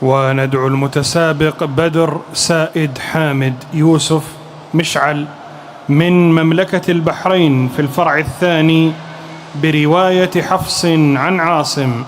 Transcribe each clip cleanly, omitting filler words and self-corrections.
وندعو المتسابق بدر سائد حامد يوسف مشعل من مملكة البحرين في الفرع الثاني برواية حفص عن عاصم.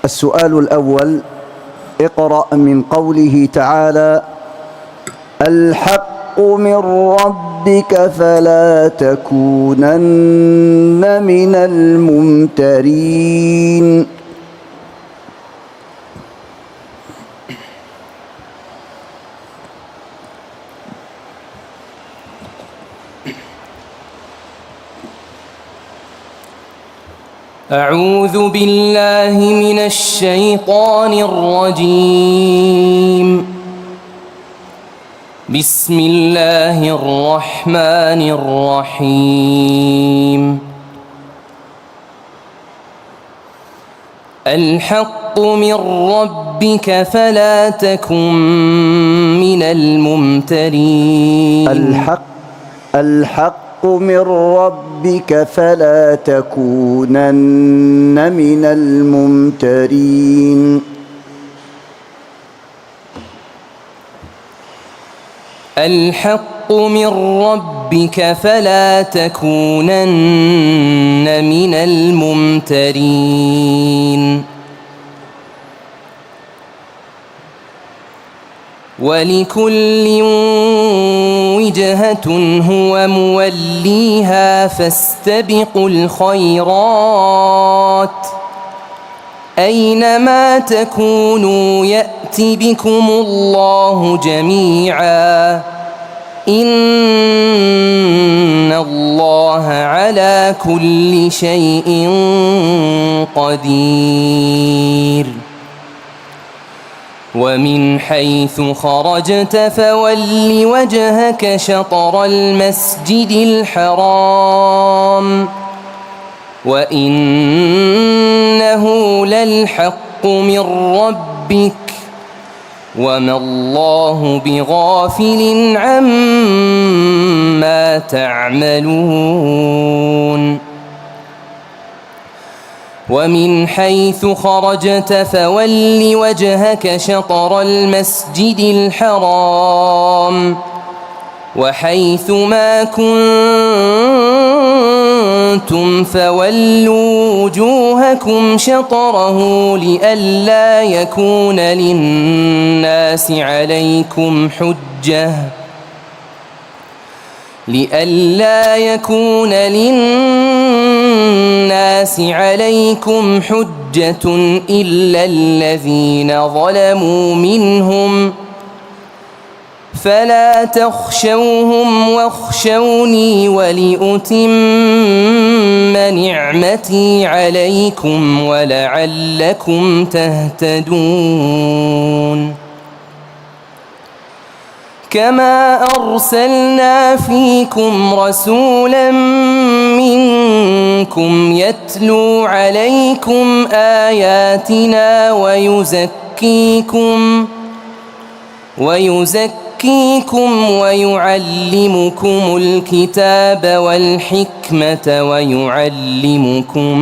السؤال الأول: اقرأ من قوله تعالى: الحق من ربك فلا تكونن من الممترين. أعوذ بالله من الشيطان الرجيم. بسم الله الرحمن الرحيم. الحق من ربك فلا تكن من الممترين. الحق من ربك فلا تكونن من الممترين. الحق من ربك فلا تكونن من الممترين. ولكل وجهة هو موليها فاستبقوا الخيرات أينما تكونوا يأت بكم الله جميعا إن الله على كل شيء قدير. ومن حيث خرجت فول وجهك شطر المسجد الحرام وإنه للحق من ربك وما الله بغافل عما تعملون. ومن حيث خرجت فول وجهك شطر المسجد الحرام وحيث ما كنتم فولوا وجوهكم شطره لئلا يكون للناس عليكم حجة إلا الذين ظلموا منهم فلا تخشوهم واخشوني ولأتم نعمتي عليكم ولعلكم تهتدون. كما أرسلنا فيكم رسولا منكم يتلو عليكم آياتنا ويزكيكم ويعلمكم الكتاب والحكمة ويعلمكم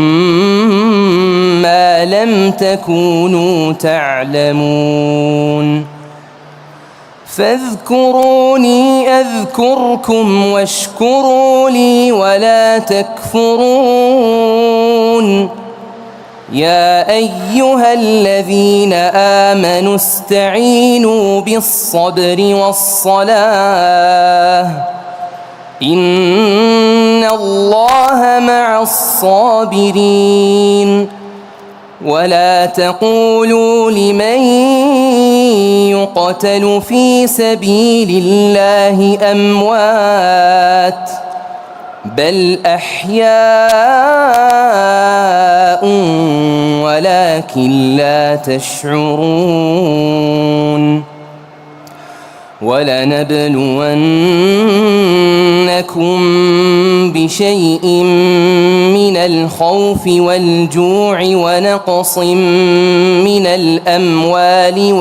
ما لم تكونوا تعلمون. فاذكروني أذكركم واشكروا لي ولا تكفرون. يا أيها الذين آمنوا استعينوا بالصبر والصلاة إن الله مع الصابرين. ولا تقولوا لمن يقتل في سبيل الله أموات بل أحياء ولكن لا تشعرون ولنبلونكم بشيء من الخوف والجوع ونقص من الأموال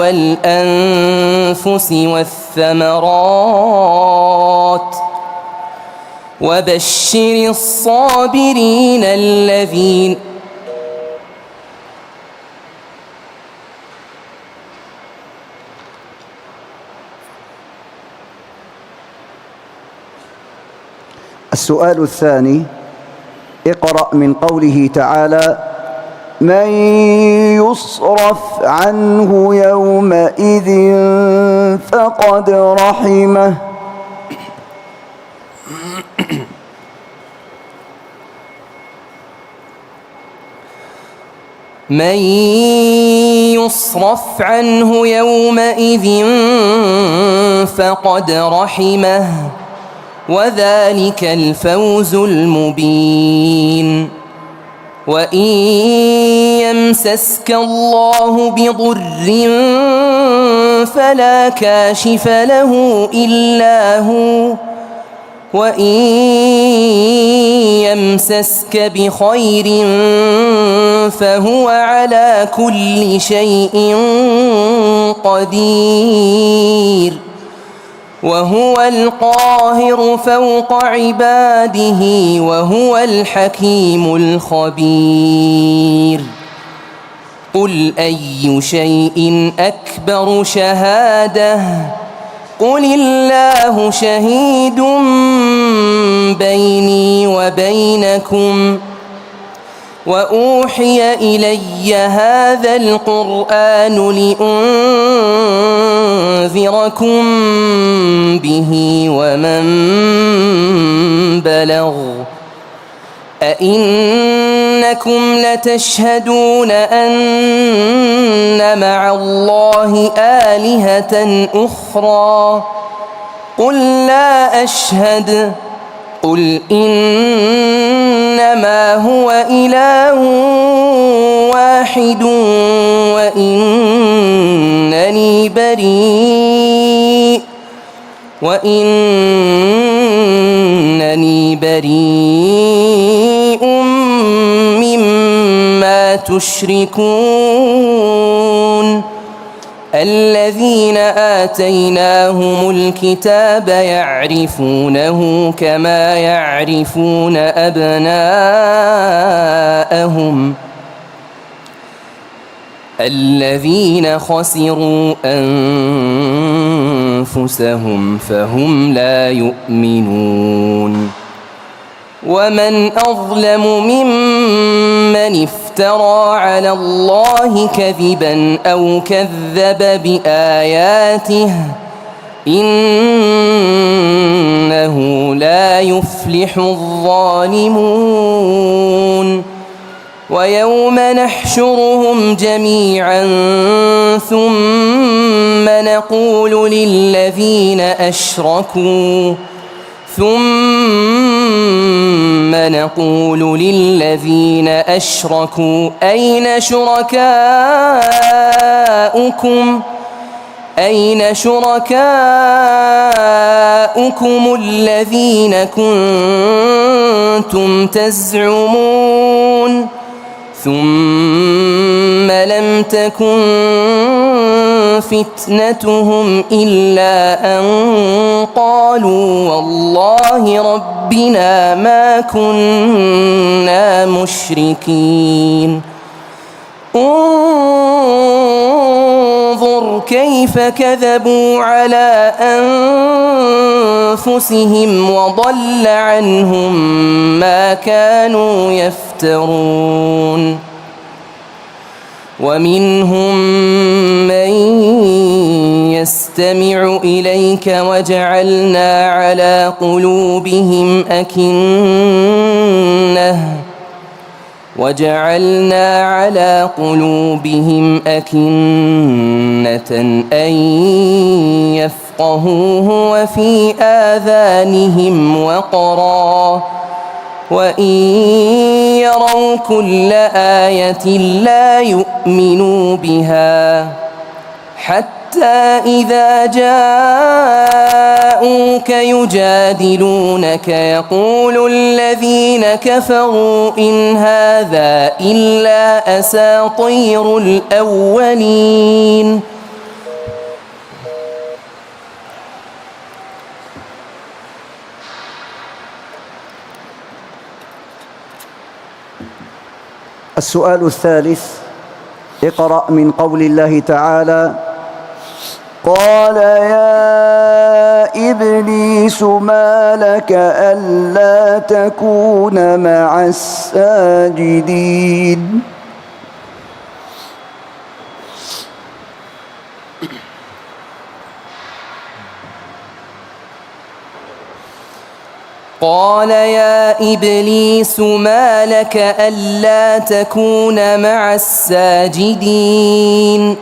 والأنفس والثمرات وبشر الصابرين الذين السؤال الثاني: اقرأ من قوله تعالى: من يصرف عنه يومئذ فقد رحمه. من يصرف عنه يومئذ فقد رحمه وذلك الفوز المبين. وإن يمسسك الله بضر فلا كاشف له إلا هو وإن يمسسك بخير فهو على كل شيء قدير وهو القاهر فوق عباده وهو الحكيم الخبير. قل أي شيء أكبر شهادة قل الله شهيد بيني وبينكم وأوحي إلي هذا القرآن لأنذركم به ومن بلغ أئنكم لتشهدون أن مع الله آلهة أخرى قل لا أشهد قل إنما هو إله واحد وإنني بريء مما تشركون. الذين آتيناهم الكتاب يعرفونه كما يعرفون أبناءهم الذين خسروا أنفسهم فهم لا يؤمنون. ومن أظلم ممن افترى على الله كذبا أو كذب بآياته إنه لا يفلح الظالمون. ويوم نحشرهم جميعا ثم نقول للذين أشركوا أين شركاؤكم الذين كنتم تزعمون ثم لم تكن فتنتهم إلا أن قالوا والله ربنا ما كنا مشركين. انظر كيف كذبوا على أنفسهم وضل عنهم ما كانوا يفترون. ومنهم من يستمع إليك وجعلنا على قلوبهم أكنة أن يفقهوه وفي آذانهم وقرا وإن يروا كل آية لا يؤمنوا بها حتى إذا جاءوك يجادلونك يقول الذين كفروا إن هذا إلا أساطير الأولين. السؤال الثالث: اقرأ من قول الله تعالى: قال يا إبليس ما لك ألا تكون مع الساجدين. قال يا إبليس ما لك ألا تكون مع الساجدين.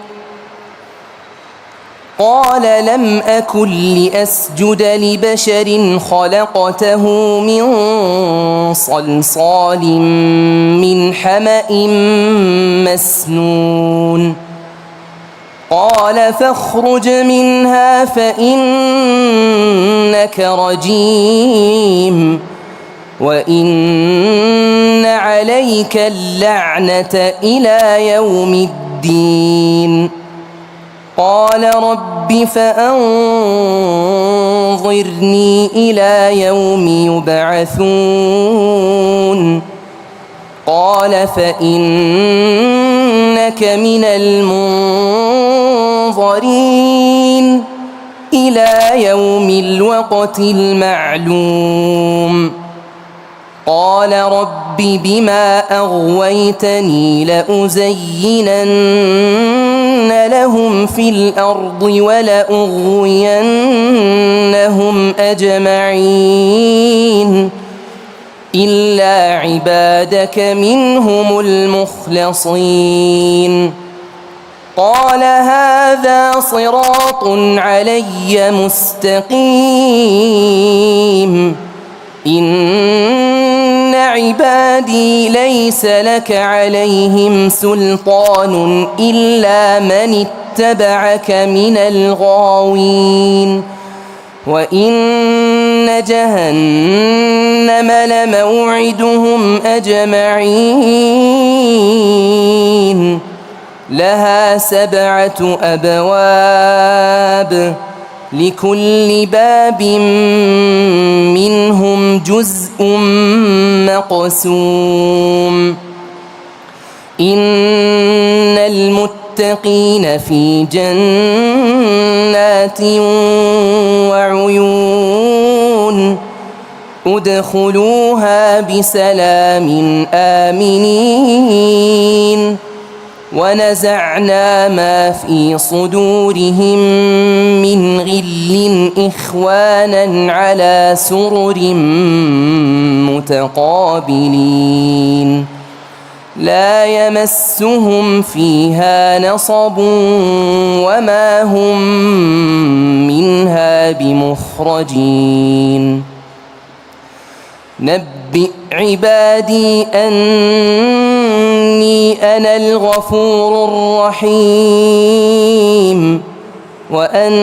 قال لم أكن لأسجد لبشر خلقته من صلصال من حمأ مسنون. قال فاخرج منها فإنك رجيم وإن عليك اللعنة إلى يوم الدين. قال رب فأنظرني إلى يوم يبعثون. قال فإنك من المنظرين إلى يوم الوقت المعلوم. قال رب بما أغويتني لأزينن لهم في الأرض ولأغوينهم أجمعين إلا عبادك منهم المخلصين. قال هذا صراط علي مستقيم. إن عبادي ليس لك عليهم سلطان إلا من اتبعك من الغاوين. وإن جهنم لموعدهم أجمعين لها 7 أبواب لكل باب منهم جزء مقسوم. إن المتقين في جنات وعيون ادخلوها بسلام آمنين. ونزعنا ما في صدورهم من غل إخوانا على سرر متقابلين لا يمسهم فيها نصب وما هم منها بمخرجين. نبئ عبادي أني أنا الغفور الرحيم وأن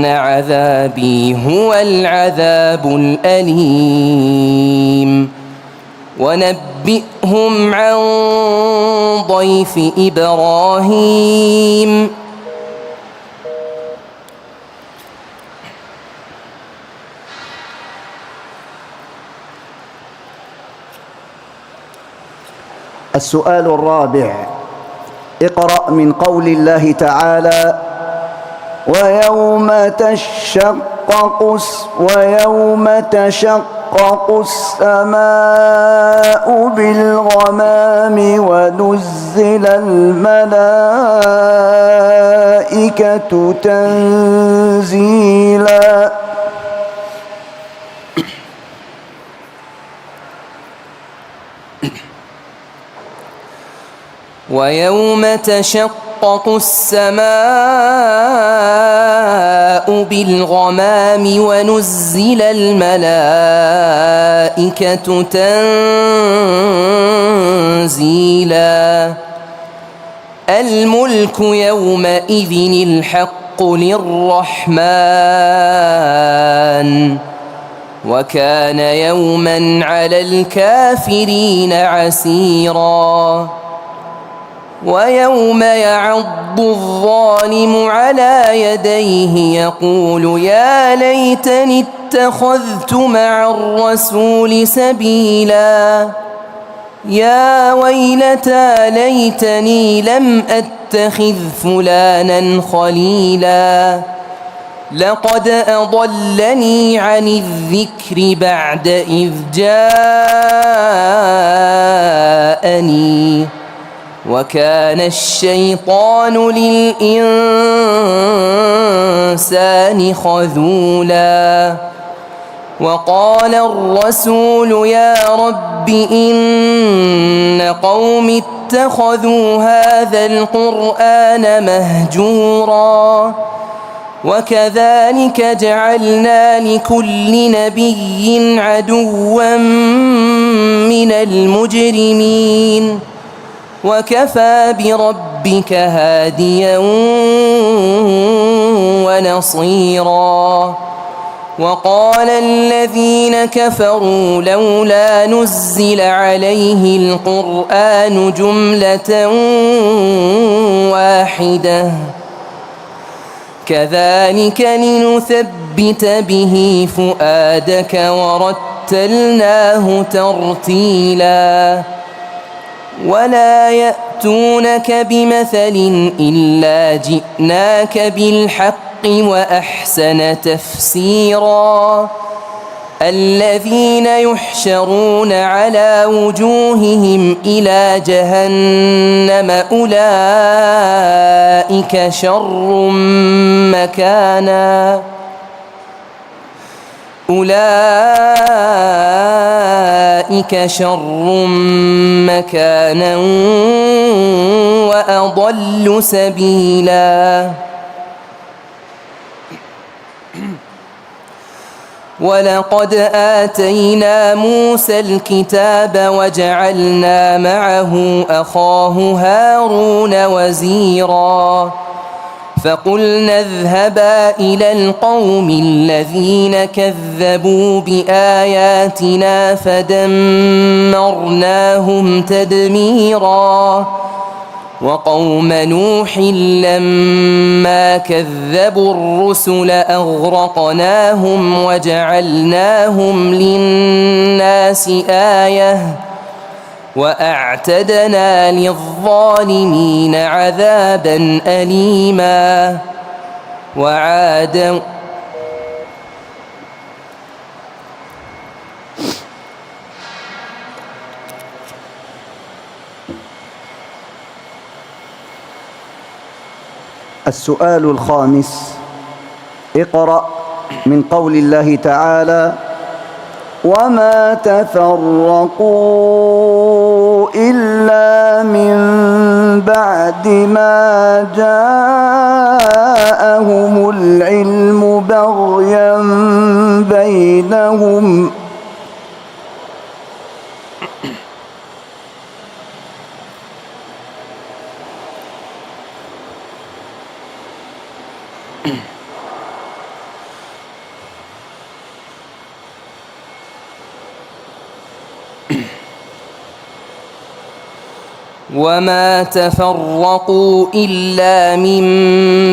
عذابي هو العذاب الأليم. ونبئهم عن ضيف إبراهيم. السؤال الرابع: اقرأ من قول الله تعالى: ويوم تشقق السماء بالغمام ونزل الملائكة تنزيلا. ويوم تشقق السماء السماء بالغمام ونزل الملائكة تنزيلا الملك يومئذ الحق للرحمن وكان يوما على الكافرين عسيرا ويوم يعض الظالم على يديه يقول يا ليتني اتخذت مع الرسول سبيلا يا ويلتى ليتني لم أتخذ فلانا خليلا لقد أضلني عن الذكر بعد إذ جاءني وكان الشيطان للإنسان خذولا وقال الرسول يا رب إن قوم اتخذوا هذا القرآن مهجورا وكذلك جعلنا لكل نبي عدوا من المجرمين وكفى بربك هاديا ونصيرا وقال الذين كفروا لولا نزل عليه القرآن جملة واحدة كذلك لنثبت به فؤادك ورتلناه ترتيلا ولا يأتونك بمثل إلا جئناك بالحق وأحسن تفسيرا الذين يحشرون على وجوههم إلى جهنم أولئك شر مكانا وأضل سبيلا ولقد آتينا موسى الكتاب وجعلنا معه أخاه هارون وزيرا فقلنا اذهبا إلى القوم الذين كذبوا بآياتنا فدمرناهم تدميرا وقوم نوح لما كذبوا الرسل أغرقناهم وجعلناهم للناس آية وأعتدنا للظالمين عذابا أليما وعادا السؤال الخامس اقرأ من قول الله تعالى وما تفرقوا إلا من بعد ما جاءهم العلم بغيا بينهم وما تفرقوا إلا من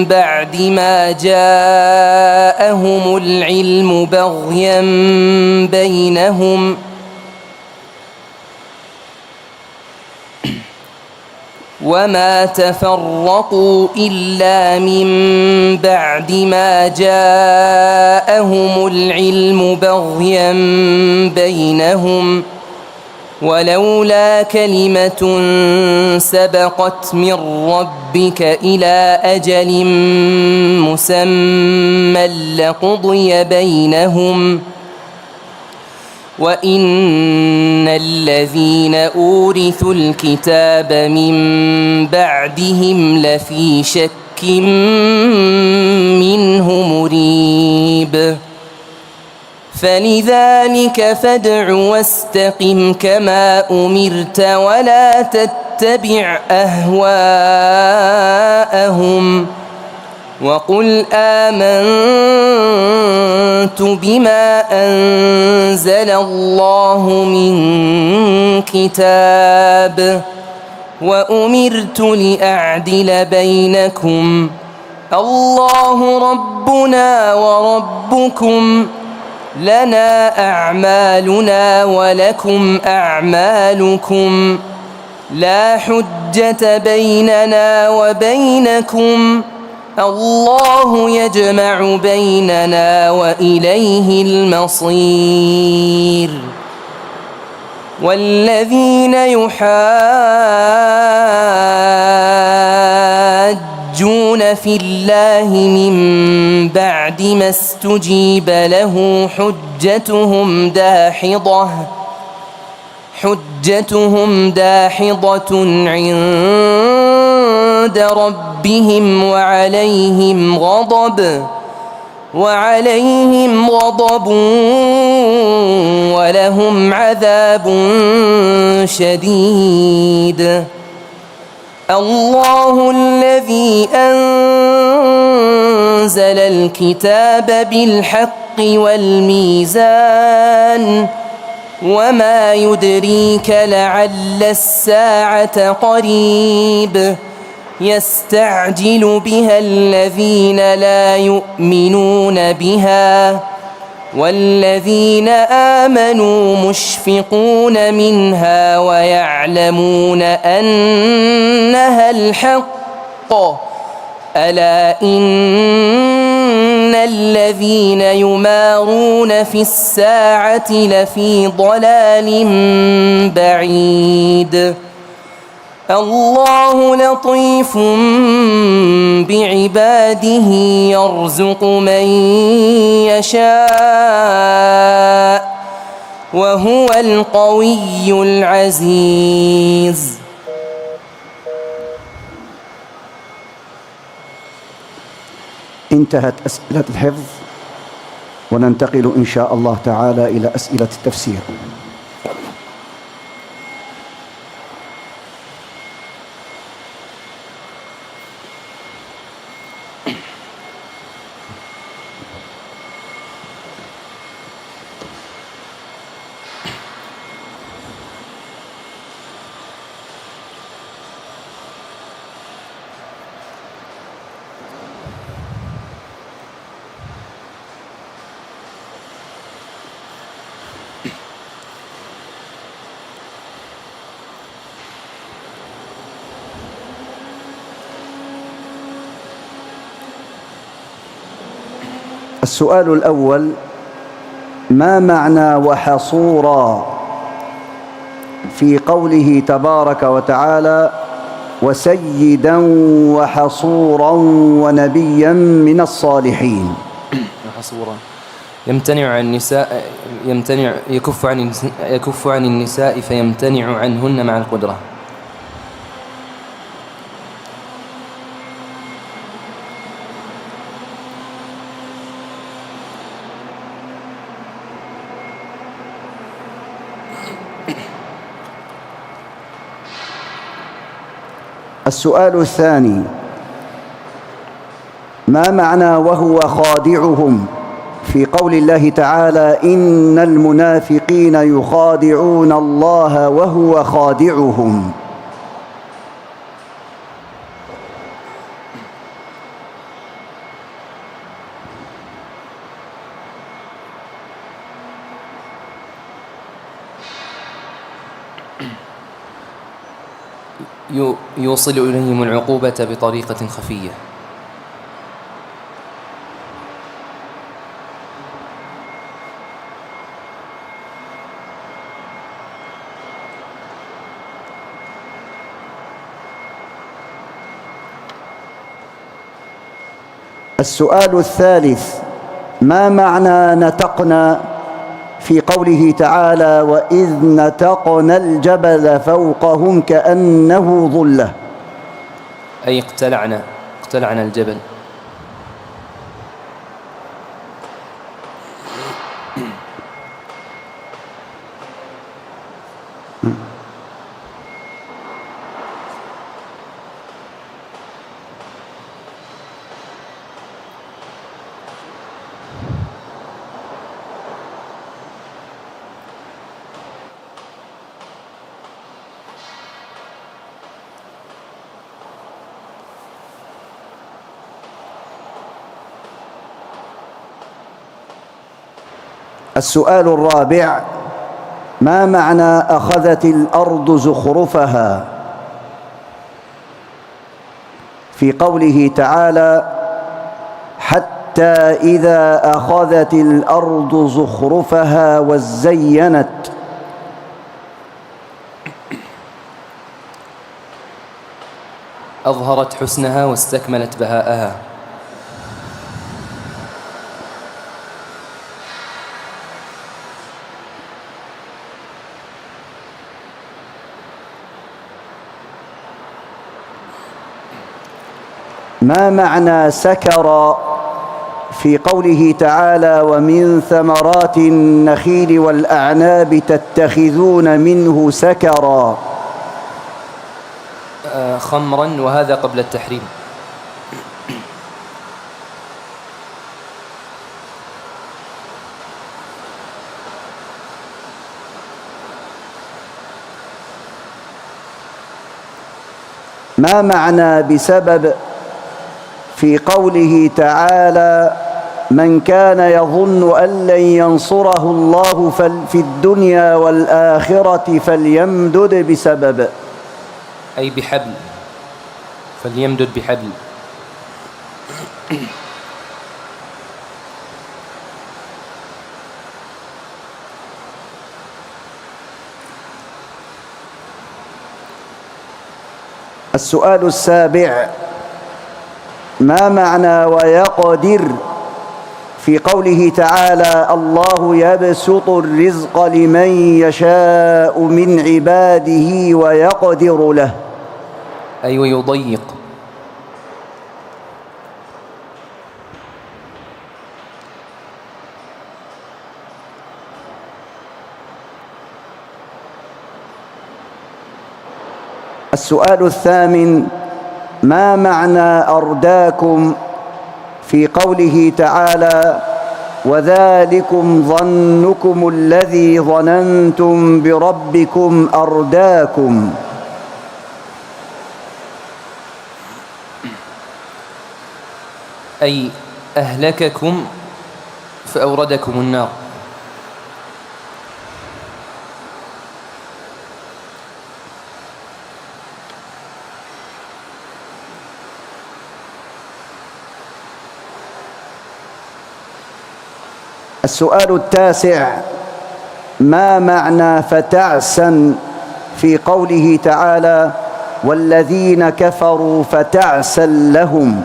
بعد ما جاءهم العلم بغيا بينهم وما تفرقوا إلا من بعد ما جاءهم العلم بغيا بينهم ولولا كلمة سبقت من ربك إلى أجل مسمى لقضي بينهم وإن الذين أورثوا الكتاب من بعدهم لفي شك منه مريب فلذلك فادع واستقم كما أمرت ولا تتبع أهواءهم وقل آمنت بما أنزل الله من كتاب وأمرت لأعدل بينكم الله ربنا وربكم لنا أعمالنا ولكم أعمالكم لا حجة بيننا وبينكم الله يجمع بيننا وإليه المصير والذين يحاجون في الله من بعد ما استجيب له حجتهم داحضة عند ربهم وعليهم غضب ولهم عذاب شديد الله الذي أنزل الكتاب بالحق والميزان وما يدريك لعل الساعة قريب يستعجل بها الذين لا يؤمنون بها والذين آمنوا مشفقون منها ويعلمون أنها الحق ألا إن الذين يمارون في الساعة لفي ضلال بعيد الله لطيف بعباده يرزق من يشاء وهو القوي العزيز. انتهت أسئلة الحفظ وننتقل إن شاء الله تعالى إلى أسئلة التفسير. السؤال الأول: ما معنى وحصورا في قوله تبارك وتعالى وسيدا وحصورا ونبيا من الصالحين؟ وحصورا يمتنع عن النساء يكف عن النساء فيمتنع عنهن مع القدرة. السؤال الثاني: ما معنى وهو خادعهم في قول الله تعالى إن المنافقين يخادعون الله وهو خادعهم؟ يوصل إليهم العقوبة بطريقة خفية. السؤال الثالث: ما معنى نتقنا في قوله تعالى وإذ نتقنا الجبل فوقهم كأنه ظلة؟ أي اقتلعنا وارتلعن الجبل. السؤال الرابع: ما معنى أخذت الأرض زخرفها؟ في قوله تعالى: حتى إذا أخذت الأرض زخرفها وزينت. أظهرت حسنها واستكملت بهاءها. ما معنى سكر في قوله تعالى: ومن ثمرات النخيل والأعناب تتخذون منه سكرا؟ خمرا، وهذا قبل التحريم. ما معنى بسبب في قوله تعالى: من كان يظن أن لن ينصره الله في الدنيا والآخرة فليمدد بسبب؟ أي بحبل، فليمدد بحبل. السؤال السابع: ما معنى ويقدر في قوله تعالى: الله يبسط الرزق لمن يشاء من عباده ويقدر له؟ أي ويضيق. السؤال الثامن: ما معنى أرداكم في قوله تعالى: وذلكم ظنكم الذي ظننتم بربكم أرداكم؟ أي أهلككم فأوردكم النار. السؤال التاسع: ما معنى فتعسا في قوله تعالى: والذين كفروا فتعسا لهم؟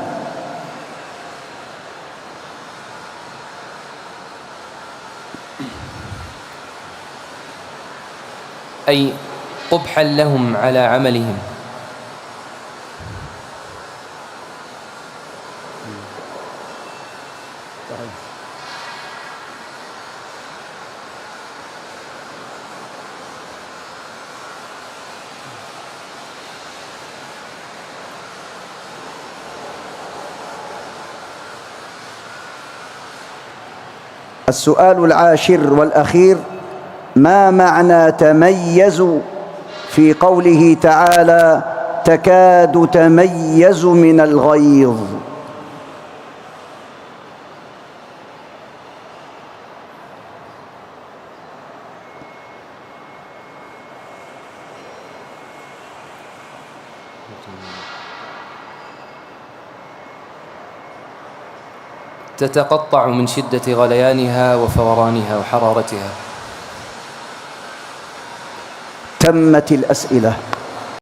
أي قبحا لهم على عملهم. السؤال العاشر والأخير: ما معنى تميزوا في قوله تعالى: تكاد تميز من الغيظ؟ تتقطع من شدة غليانها وفورانها وحرارتها. تمت الأسئلة.